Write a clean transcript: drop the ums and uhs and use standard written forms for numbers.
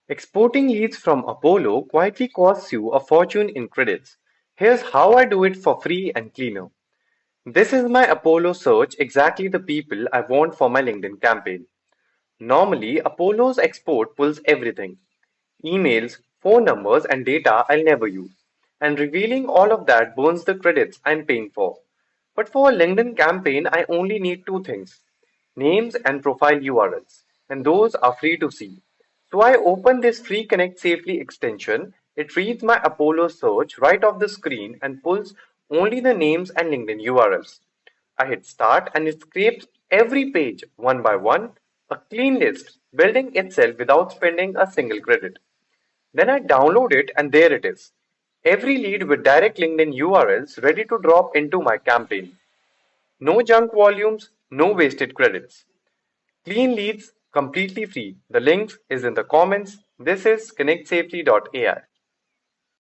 Exporting leads from Apollo quietly costs you a fortune in credits. Here's how I do it for free and cleaner. This is my Apollo search, exactly the people I want for my LinkedIn campaign. Normally, Apollo's export pulls everything: emails, phone numbers, and data I'll never use. And revealing all of that burns the credits I'm paying for. But for a LinkedIn campaign, I only need two things: names and profile URLs. And those are free to see. So I open this free Connect Safely extension. It reads my Apollo search right off the screen and pulls only the names and LinkedIn URLs. I hit start and it scrapes every page one by one, a clean list, building itself without spending a single credit. Then I download it and there it is. Every lead with direct LinkedIn URLs ready to drop into my campaign. No junk volumes, no wasted credits. Clean leads, completely free. The link is in the comments. This is connectsafely.ai.